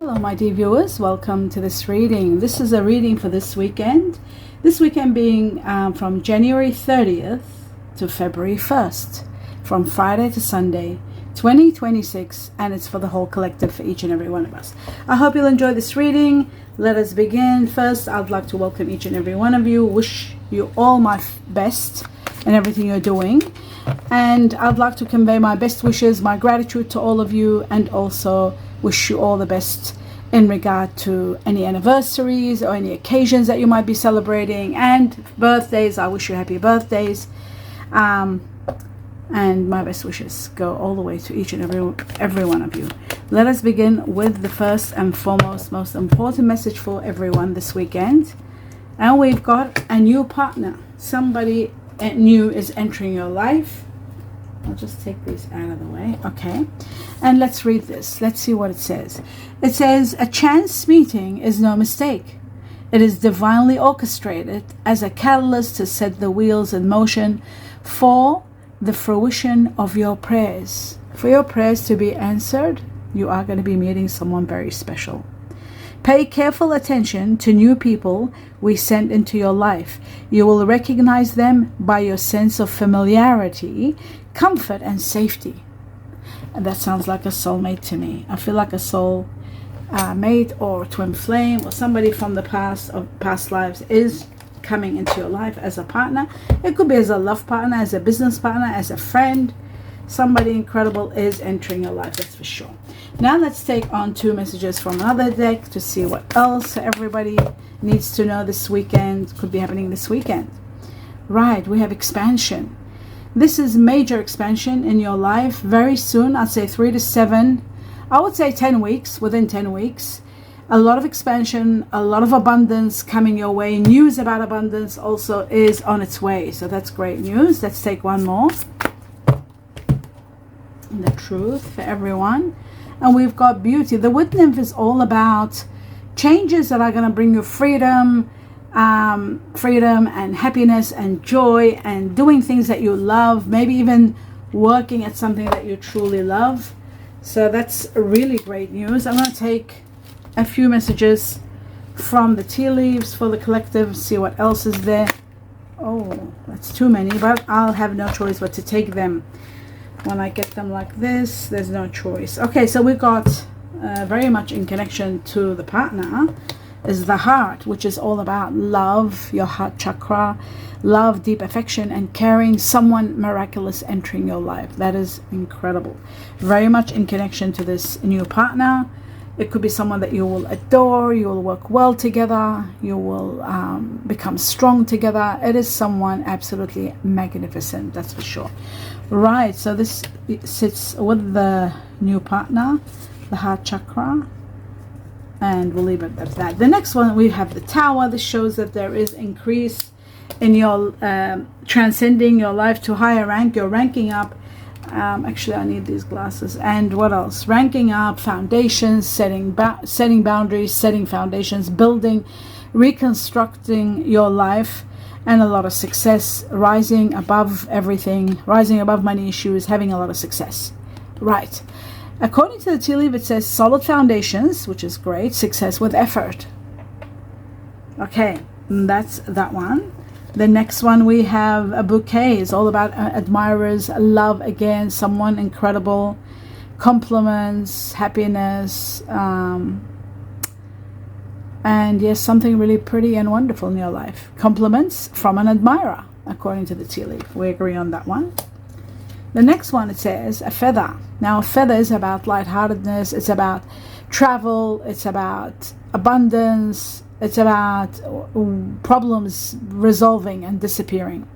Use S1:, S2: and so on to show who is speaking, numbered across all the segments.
S1: Hello, my dear viewers. Welcome to this reading. This is a reading for this weekend. This weekend being from January 30th to February 1st, from Friday to Sunday, 2026, and it's for the whole collective, for each and every one of us. I hope you'll enjoy this reading. Let us begin. First, I'd like to welcome each and every one of you. Wish you all my best in everything you're doing. And I'd like to convey my best wishes, my gratitude to all of you, and also wish you all the best in regard to any anniversaries or any occasions that you might be celebrating, and birthdays. I wish you happy birthdays, and my best wishes go all the way to each and every one of you. Let us begin with the first and foremost, most important message for everyone this weekend. And we've got a new partner. Somebody new is entering your life. I'll just take these out of the way. Okay. And let's read this. Let's see what it says. It says, a chance meeting is no mistake. It is divinely orchestrated as a catalyst to set the wheels in motion for the fruition of your prayers. For your prayers to be answered, you are going to be meeting someone very special. Pay careful attention to new people we send into your life. You will recognize them by your sense of familiarity, comfort, and safety. And that sounds like a soulmate to me. I feel like a soul mate or twin flame or somebody from the past of past lives is coming into your life as a partner. It could be as a love partner, as a business partner, as a friend. Somebody incredible is entering your life, that's for sure. Now let's take on two messages from another deck to see what else everybody needs to know this weekend, could be happening this weekend. Right, we have expansion. This is major expansion in your life very soon. I'd say 3 to 7, I would say 10 weeks, within 10 weeks. A lot of expansion, a lot of abundance coming your way. News about abundance also is on its way. So that's great news. Let's take one more. The truth for everyone. And we've got beauty. The wood nymph is all about changes that are going to bring you freedom, and happiness and joy, and doing things that you love, maybe even working at something that you truly love. So that's really great news. I'm going to take a few messages from the tea leaves for the collective, see what else is there. Oh, that's too many, but I'll have no choice but to take them. When I get them like this, there's no choice. Okay, so we got very much in connection to the partner is the heart, which is all about love, your heart chakra, love, deep affection, and caring, someone miraculous entering your life. That is incredible. Very much in connection to this new partner. It could be someone that you will adore, you will work well together, you will become strong together. It is someone absolutely magnificent, that's for sure. Right, so this sits with the new partner, the heart chakra, and we'll leave it at that. The next one, we have the tower. This shows that there is increase in your transcending your life to higher rank. You're ranking up. Actually, I need these glasses. And what else? Ranking up, foundations, setting boundaries, setting foundations, building, reconstructing your life, and a lot of success, rising above everything, rising above money issues, having a lot of success. Right. According to the tea leaf, it says solid foundations, which is great, success with effort. Okay, that's that one. The next one, we have a bouquet. It's all about admirers, love again, someone incredible, compliments, happiness, and yes, something really pretty and wonderful in your life. Compliments from an admirer, according to the tea leaf. We agree on that one. The next one, it says a feather. Now, a feather is about lightheartedness. It's about travel. It's about abundance. It's about problems resolving and disappearing.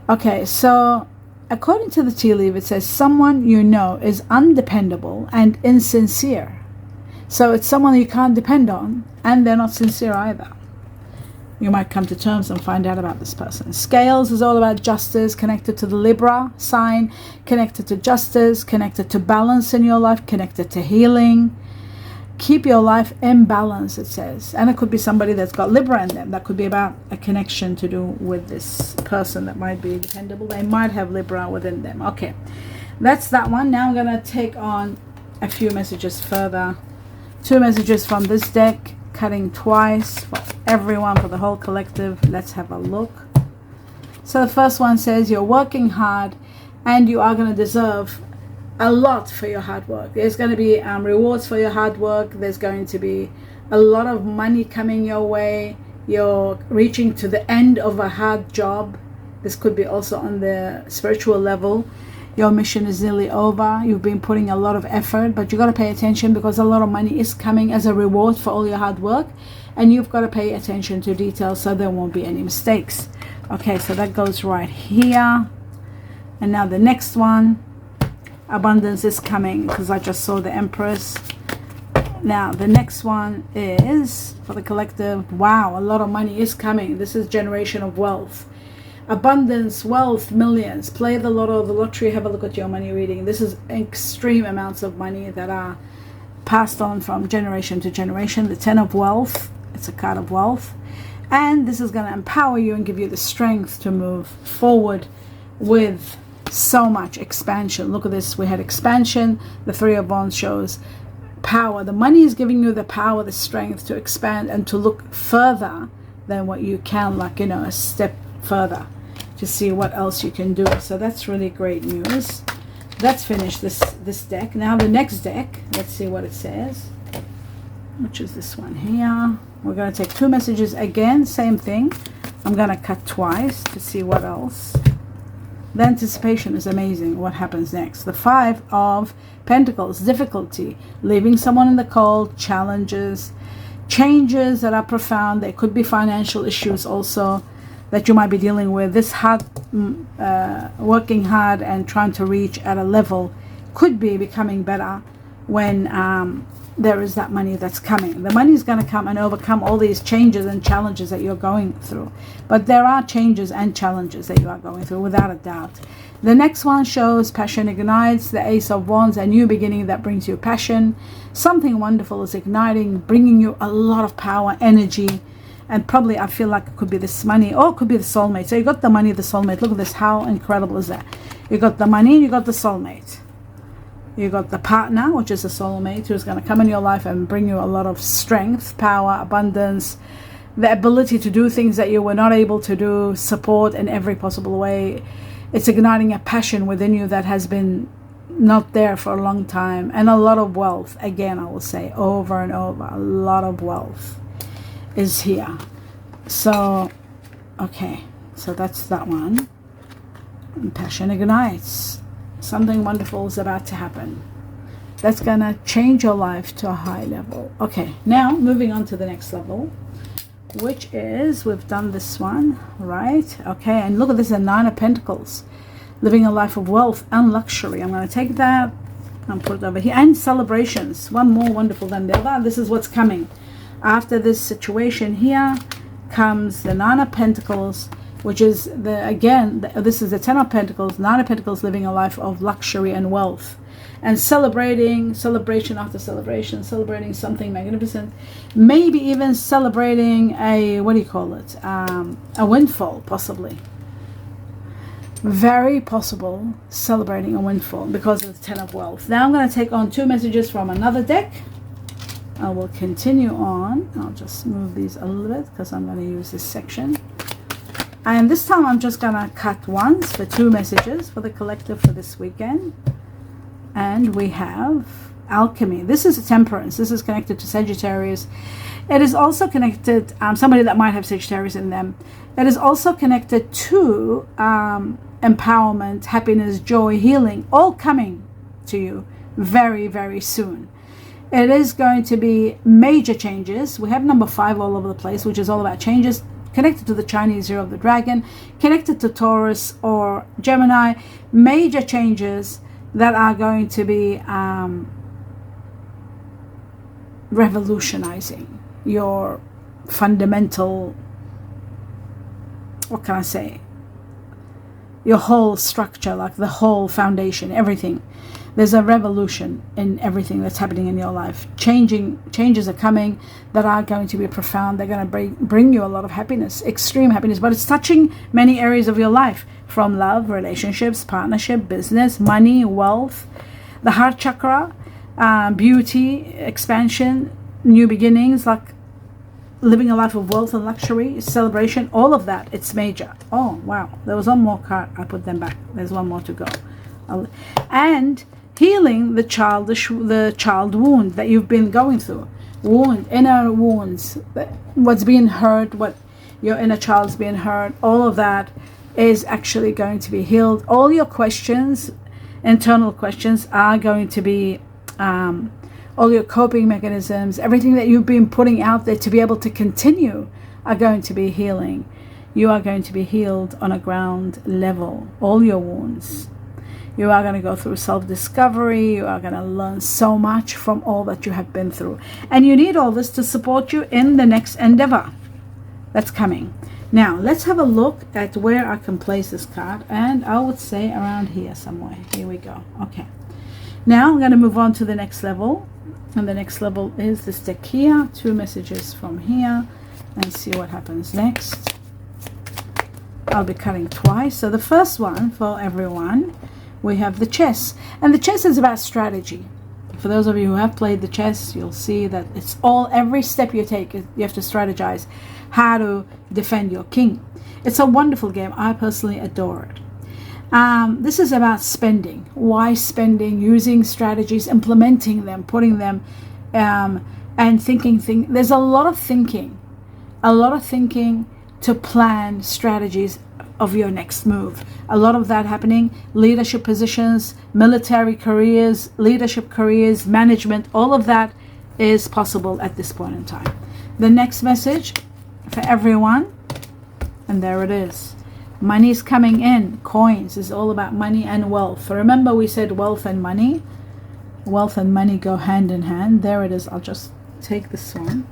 S1: Okay, so according to the tea leaf, it says someone you know is undependable and insincere. So it's someone you can't depend on, and they're not sincere either. You might come to terms and find out about this person. Scales is all about justice, connected to the Libra sign, connected to justice, connected to balance in your life, connected to healing. Keep your life in balance, it says. And it could be somebody that's got Libra in them. That could be about a connection to do with this person that might be dependable. They might have Libra within them. Okay, that's that one. Now I'm going to take on a few messages further 2 messages from this deck, cutting twice for everyone, for the whole collective. Let's have a look. So the first one says you're working hard and you are going to deserve a lot for your hard work. There's going to be rewards for your hard work. There's going to be a lot of money coming your way. You're reaching to the end of a hard job. This could be also on the spiritual level. Your mission is nearly over. You've been putting a lot of effort, but you got to pay attention because a lot of money is coming as a reward for all your hard work, and you've got to pay attention to details so there won't be any mistakes. Okay, so that goes right here. And now the next one, abundance is coming, because I just saw the Empress. Now the next one is for the collective. Wow, a lot of money is coming. This is generation of wealth. Abundance, wealth, millions. Play the lotto, the lottery. Have a look at your money reading. This is extreme amounts of money that are passed on from generation to generation. The 10 of wealth, it's a card of wealth. And this is going to empower you and give you the strength to move forward with so much expansion. Look at this. We had expansion. The 3 of Wands shows power. The money is giving you the power, the strength to expand and to look further than what you can, like, a step further to see what else you can do. So that's really great news. Let's finish this deck. Now the next deck, let's see what it says, which is this one here. We're going to take 2 messages again, same thing. I'm going to cut twice to see what else. The anticipation is amazing. What happens next? The 5 of Pentacles, difficulty, leaving someone in the cold, challenges, changes that are profound. There could be financial issues also that you might be dealing with. This hard, working hard and trying to reach at a level could be becoming better when there is that money that's coming. The money is going to come and overcome all these changes and challenges that you're going through. But there are changes and challenges that you are going through, without a doubt. The next one shows passion ignites, the Ace of Wands, a new beginning that brings you passion. Something wonderful is igniting, bringing you a lot of power, energy, and probably I feel like it could be this money, or it could be the soulmate. So you got the money, the soulmate. Look at this. How incredible is that? You got the money and you got the soulmate. You got the partner, which is a soulmate, who's going to come in your life and bring you a lot of strength, power, abundance, the ability to do things that you were not able to do, support in every possible way. It's igniting a passion within you that has been not there for a long time. And a lot of wealth. Again, I will say over and over, a lot of wealth is here. So, okay. So that's that one. And passion ignites. Something wonderful is about to happen. That's going to change your life to a high level. Okay, now moving on to the next level, which is, we've done this one, right? Okay, and look at this, a 9 of Pentacles. Living a life of wealth and luxury. I'm going to take that and put it over here. And celebrations. One more wonderful than the other. This is what's coming. After this situation here comes the 9 of Pentacles, which is, this is the 10 of Pentacles, 9 of Pentacles, living a life of luxury and wealth. And celebration after celebration, celebrating something magnificent. Maybe even celebrating a, a windfall, possibly. Very possible celebrating a windfall because of the 10 of wealth. Now I'm going to take on 2 messages from another deck. I will continue on. I'll just move these a little bit because I'm going to use this section. And this time I'm just going to cut once for 2 messages for the collective for this weekend. And we have alchemy. This is temperance. This is connected to Sagittarius. It is also connected, somebody that might have Sagittarius in them. It is also connected to empowerment, happiness, joy, healing, all coming to you very, very soon. It is going to be major changes. We have number 5 all over the place, which is all about changes. Connected to the Chinese year of the dragon, connected to Taurus or Gemini, major changes that are going to be revolutionizing your fundamental, what can I say, your whole structure, like the whole foundation, everything. There's a revolution in everything that's happening in your life. Changes are coming that are going to be profound. They're going to bring you a lot of happiness, extreme happiness, but it's touching many areas of your life, from love, relationships, partnership, business, money, wealth, the heart chakra, beauty, expansion, new beginnings, like living a life of wealth and luxury, celebration, all of that. It's major. Oh, wow. There was one more card. I put them back. There's one more to go. And healing the child wound that you've been going through. Inner wounds, what's being hurt, what your inner child's being hurt, all of that is actually going to be healed. All your questions, internal questions, are going to be all your coping mechanisms, everything that you've been putting out there to be able to continue, are going to be healing. You are going to be healed on a ground level, all your wounds. You are going to go through self-discovery. You are going to learn so much from all that you have been through. And you need all this to support you in the next endeavor that's coming. Now, let's have a look at where I can place this card. And I would say around here somewhere. Here we go. Okay. Now, I'm going to move on to the next level. And the next level is this deck here. 2 messages from here. And see what happens next. I'll be cutting twice. So the first one for everyone, we have the chess. And the chess is about strategy. For those of you who have played the chess, you'll see that it's every step you take, you have to strategize how to defend your king. It's a wonderful game. I personally adore it. This is about spending. Why spending? Using strategies, implementing them, putting them, and thinking. There's a lot of thinking to plan strategies of your next move. A lot of that happening. Leadership positions, military careers, leadership careers, management, all of that is possible at this point in time. The next message for everyone, and there it is. Money is coming in. Coins is all about money and wealth. Remember we said wealth and money. Wealth and money go hand in hand. There it is. I'll just take this one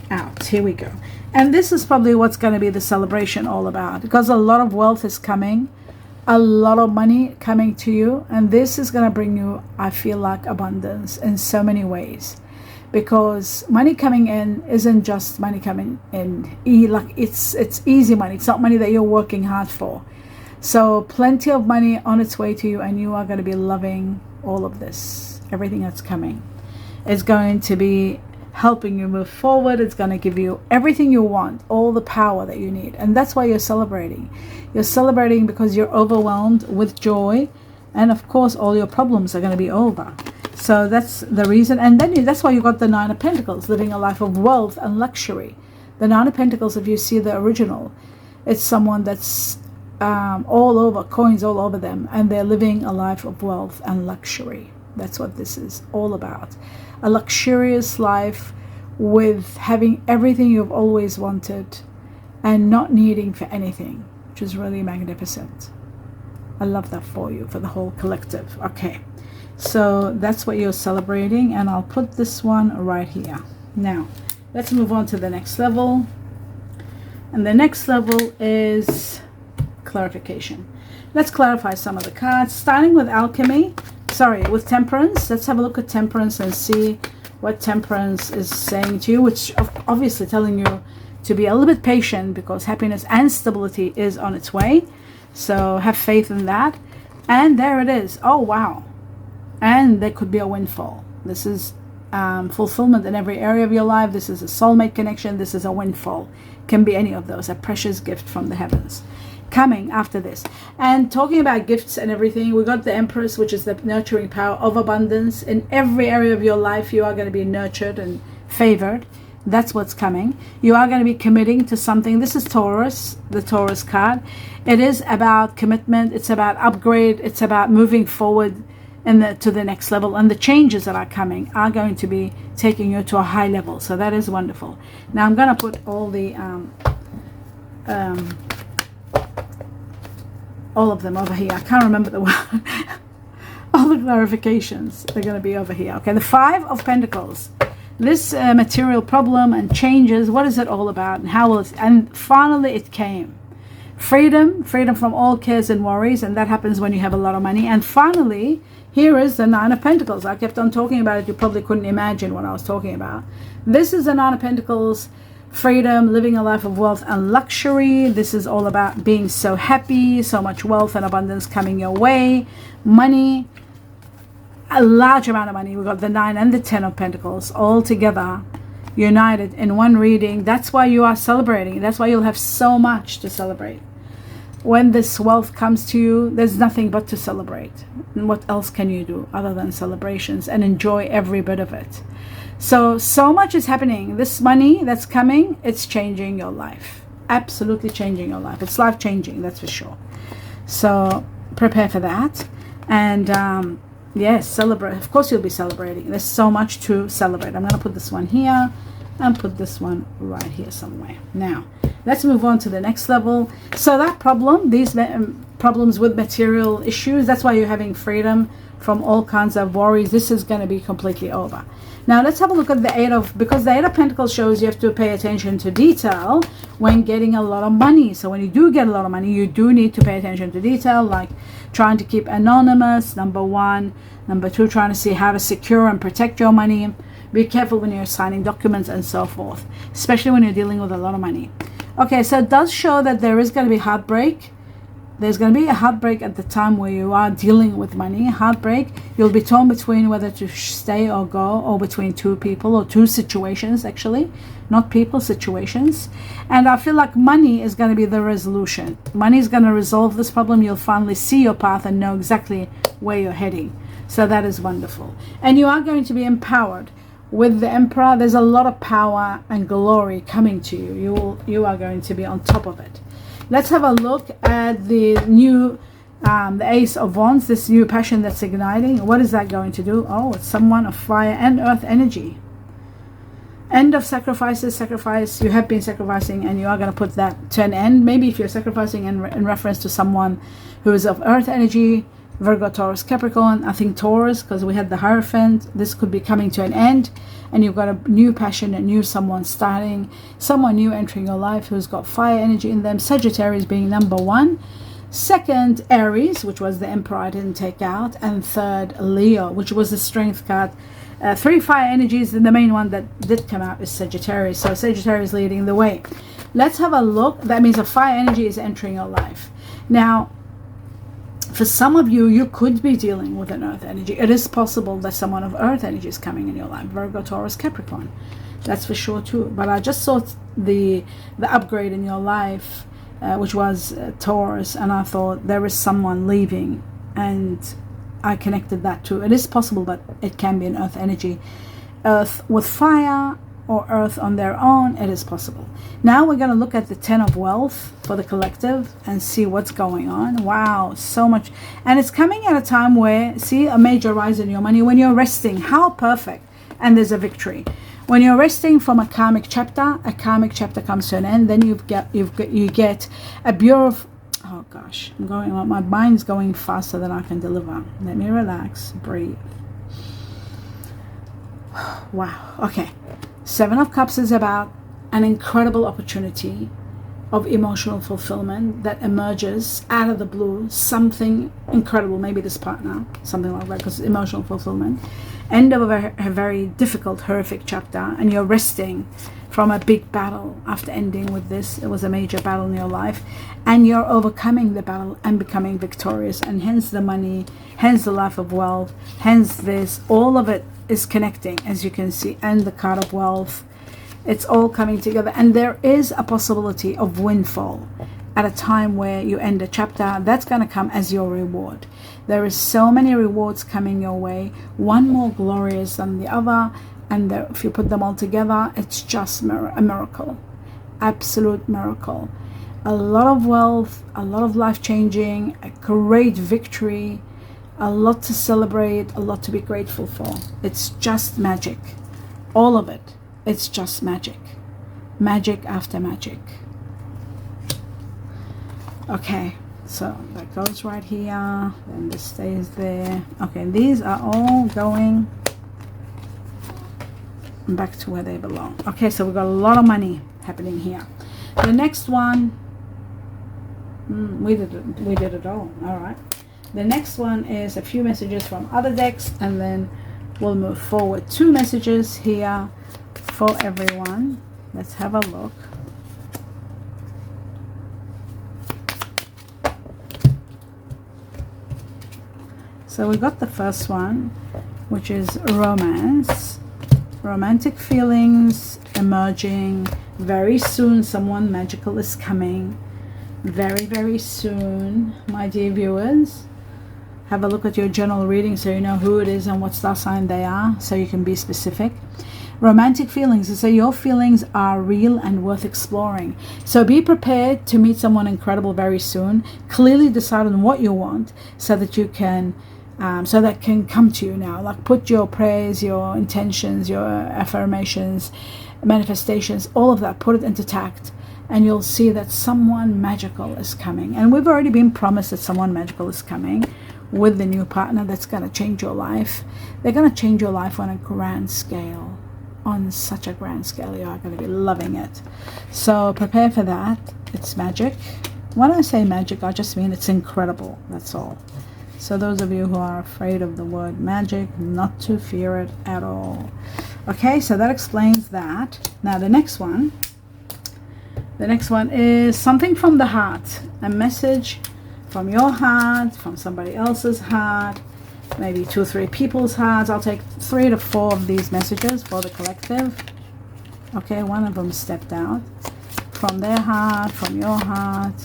S1: out. Here we go. And this is probably what's going to be the celebration all about, because a lot of wealth is coming, a lot of money coming to you, and this is going to bring you, I feel like, abundance in so many ways, because money coming in isn't just money coming in like it's easy money. It's not money that you're working hard for. So plenty of money on its way to you, and you are going to be loving all of this. Everything that's coming is going to be helping you move forward. It's going to give you everything you want, all the power that you need. And that's why you're celebrating. You're celebrating because you're overwhelmed with joy, and of course all your problems are going to be over. So that's the reason. And then that's why you got the 9 of Pentacles, living a life of wealth and luxury. The 9 of Pentacles, if you see the original, it's someone that's all over, coins all over them, and they're living a life of wealth and luxury. That's what this is all about. A luxurious life with having everything you've always wanted and not needing for anything, which is really magnificent. I love that for you, for the whole collective. Okay, so that's what you're celebrating, and I'll put this one right here. Now, let's move on to the next level. And the next level is clarification. Let's clarify some of the cards, starting with alchemy. With temperance. Let's have a look at temperance and see what temperance is saying to you, which obviously telling you to be a little bit patient, because happiness and stability is on its way. So have faith in that. And there it is. Oh, wow. And there could be a windfall. This is fulfillment in every area of your life. This is a soulmate connection. This is a windfall. Can be any of those. A precious gift from the heavens coming after this. And talking about gifts and everything, we got the Empress, which is the nurturing power of abundance. In every area of your life, you are going to be nurtured and favored. That's what's coming. You are going to be committing to something. This is Taurus, the Taurus card. It is about commitment. It's about upgrade. It's about moving forward to the next level. And the changes that are coming are going to be taking you to a high level. So that is wonderful. Now I'm going to put all the all of them over here. I can't remember the word. All the clarifications, they're going to be over here. Okay, the 5 of Pentacles. This material problem and changes, what is it all about, and how will it, and finally it came. Freedom from all cares and worries, and that happens when you have a lot of money. And finally, here is the 9 of Pentacles. I kept on talking about it. You probably couldn't imagine what I was talking about. This is the 9 of Pentacles. Freedom, living a life of wealth and luxury. This is all about being so happy, so much wealth and abundance coming your way. Money, a large amount of money. We've got the 9 and the 10 of Pentacles all together, united in one reading. That's why you are celebrating. That's why you'll have so much to celebrate. When this wealth comes to you, there's nothing but to celebrate. And what else can you do other than celebrations and enjoy every bit of it? So much is happening. This money that's coming, it's changing your life. Absolutely changing your life. It's life changing, that's for sure. So prepare for that. And yes, celebrate. Of course you'll be celebrating. There's so much to celebrate. I'm going to put this one here and put this one right here somewhere. Now, let's move on to the next level. So that problem, these problems with material issues, that's why you're having freedom from all kinds of worries. This is going to be completely over. Now let's have a look at the because the 8 of Pentacles shows you have to pay attention to detail when getting a lot of money. So when you do get a lot of money, you do need to pay attention to detail, like trying to keep anonymous, number 1. Number 2, trying to see how to secure and protect your money. Be careful when you're signing documents and so forth, especially when you're dealing with a lot of money. Okay, so it does show that there is going to be heartbreak. There's going to be a heartbreak at the time where you are dealing with money. Heartbreak. You'll be torn between whether to stay or go, or between 2 people or 2 situations, actually. Not people, situations. And I feel like money is going to be the resolution. Money is going to resolve this problem. You'll finally see your path and know exactly where you're heading. So that is wonderful. And you are going to be empowered. With the Emperor, there's a lot of power and glory coming to you. You are going to be on top of it. Let's have a look at the new, the Ace of Wands, this new passion that's igniting. What is that going to do? Oh, it's someone of fire and earth energy. End of sacrifices, sacrifice. You have been sacrificing and you are going to put that to an end. Maybe if you're sacrificing in reference to someone who is of earth energy, Virgo, Taurus, Capricorn, I think Taurus, because we had the Hierophant. This could be coming to an end, and you've got a new passion, a new someone starting, someone new entering your life who's got fire energy in them. Sagittarius being number 1. 2nd, Aries, which was the Emperor I didn't take out. And 3rd, Leo, which was the Strength card. 3 fire energies, and the main one that did come out is Sagittarius. So Sagittarius leading the way. Let's have a look. That means a fire energy is entering your life. Now, for some of you, you could be dealing with an earth energy. It is possible that someone of earth energy is coming in your life. Virgo, Taurus, Capricorn. That's for sure too. But I just saw the upgrade in your life, which was Taurus. And I thought there is someone leaving. And I connected that too. It is possible, but it can be an earth energy. Earth with fire or earth on their own, it is possible. Now we're going to look at the 10 of wealth for the collective and see what's going on. Wow, so much. And it's coming at a time where, see, a major rise in your money when you're resting. How perfect. And there's a victory. When you're resting from a karmic chapter comes to an end. Then you get a beautiful, oh gosh, my mind's going faster than I can deliver. Let me relax, breathe. Wow, okay. 7 of Cups is about an incredible opportunity of emotional fulfillment that emerges out of the blue. Something incredible, maybe this partner, something like that, because emotional fulfillment. End of a very difficult, horrific chapter, and you're resting from a big battle after ending with this. It was a major battle in your life, and you're overcoming the battle and becoming victorious, and hence the money, hence the life of wealth, hence this. All of it is connecting, as you can see, and the card of wealth. It's all coming together, and there is a possibility of windfall at a time where you end a chapter. That's going to come as your reward. There is so many rewards coming your way, one more glorious than the other, and if you put them all together, it's just a miracle, absolute miracle. A lot of wealth, a lot of life changing, a great victory, a lot to celebrate, a lot to be grateful for. It's just magic, all of it. It's just magic, magic after magic. Okay, so that goes right here, then this stays there. Okay, these are all going back to where they belong. Okay, so we've got a lot of money happening here. The next one, we did it all right. The next one is a few messages from other decks, and then we'll move forward. 2 messages here for everyone. Let's have a look. So we got the first one. which is romance. Romantic feelings emerging. Very soon someone magical is coming. Very, very soon, my dear viewers. Have a look at your general reading so you know who it is and what star sign they are, so you can be specific. Romantic feelings, so your feelings are real and worth exploring. So be prepared to meet someone incredible very soon. Clearly decide on what you want so that you can so that can come to you now. Like, put your prayers, your intentions, your affirmations, manifestations, all of that, put it into tact, and you'll see that someone magical is coming. And we've already been promised that someone magical is coming with the new partner that's going to change your life. They're going to change your life on a grand scale. On such a grand scale, you are going to be loving it. So prepare for that. It's magic. When I say magic, I just mean it's incredible. That's all. So those of you who are afraid of the word magic, not to fear it at all. Okay, so that explains that. Now the next one is something from the heart. A message from your heart, from somebody else's heart, maybe 2 or 3 people's hearts. I'll take 3 to 4 of these messages for the collective. Okay, one of them stepped out. From their heart, from your heart.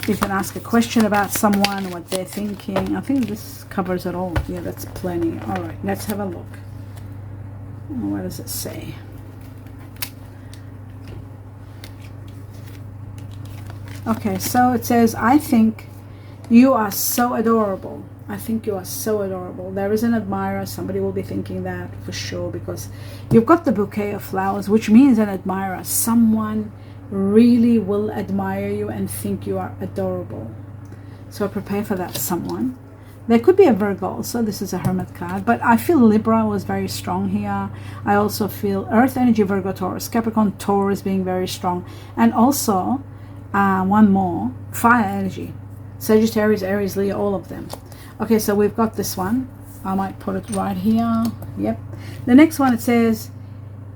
S1: You can ask a question about someone, what they're thinking. I think this covers it all. Yeah, that's plenty. All right, let's have a look. What does it say? Okay, so it says, I think you are so adorable. I think you are so adorable. There is an admirer. Somebody will be thinking that for sure, because you've got the bouquet of flowers, which means an admirer. Someone really will admire you and think you are adorable. So prepare for that someone. There could be a Virgo also. This is a Hermit card, but I feel Libra was very strong here. I also feel Earth energy, Virgo, Taurus, Capricorn, Taurus being very strong, and also one more, fire energy, Sagittarius, Aries, Leo, all of them. Okay, so we've got this one. I might put it right here. Yep. The next one, it says,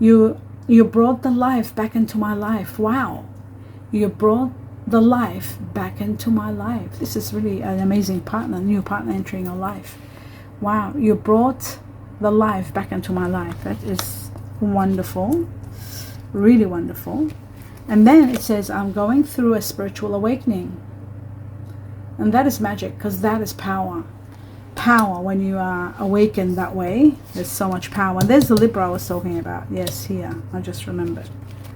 S1: you brought the life back into my life. Wow. You brought the life back into my life. This is really an amazing partner, new partner entering your life. Wow. You brought the life back into my life. That is wonderful. Really wonderful. And then it says, I'm going through a spiritual awakening. And that is magic, because that is power. Power, when you are awakened that way, there's so much power. And there's the Libra I was talking about. Yes, here. I just remembered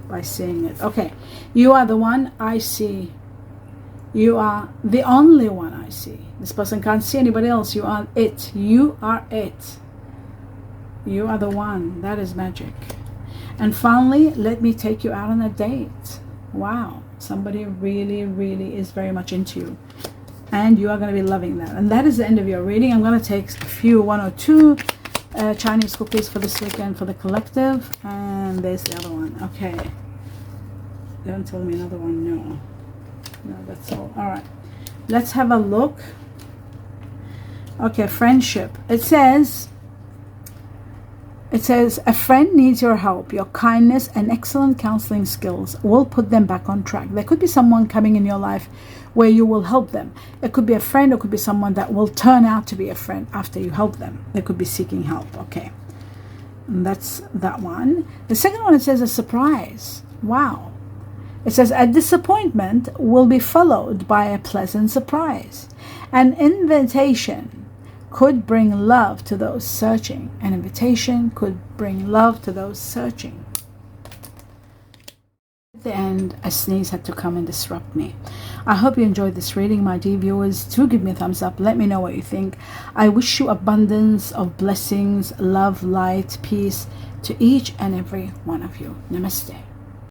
S1: by seeing it. Okay. You are the one I see. You are the only one I see. This person can't see anybody else. You are it. You are it. You are the one. That is magic. And finally, let me take you out on a date. Wow. Somebody really, really is very much into you. And you are going to be loving that. And that is the end of your reading. I'm going to take a few, 1 or 2 Chinese cookies for this weekend for the collective. And there's the other one. Okay. Don't tell me another one. No. No, that's all. All right. Let's have a look. Okay, friendship. It says, a friend needs your help. Your kindness and excellent counseling skills will put them back on track. There could be someone coming in your life where you will help them. It could be a friend, or it could be someone that will turn out to be a friend after you help them. They could be seeking help. Okay. And that's that one. The second one, it says a surprise. Wow. It says a disappointment will be followed by a pleasant surprise. An invitation could bring love to those searching. An invitation could bring love to those searching. At the end, a sneeze had to come and disrupt me. I hope you enjoyed this reading, my dear viewers. Do give me a thumbs up. Let me know what you think. I wish you abundance of blessings, love, light, peace to each and every one of you. Namaste.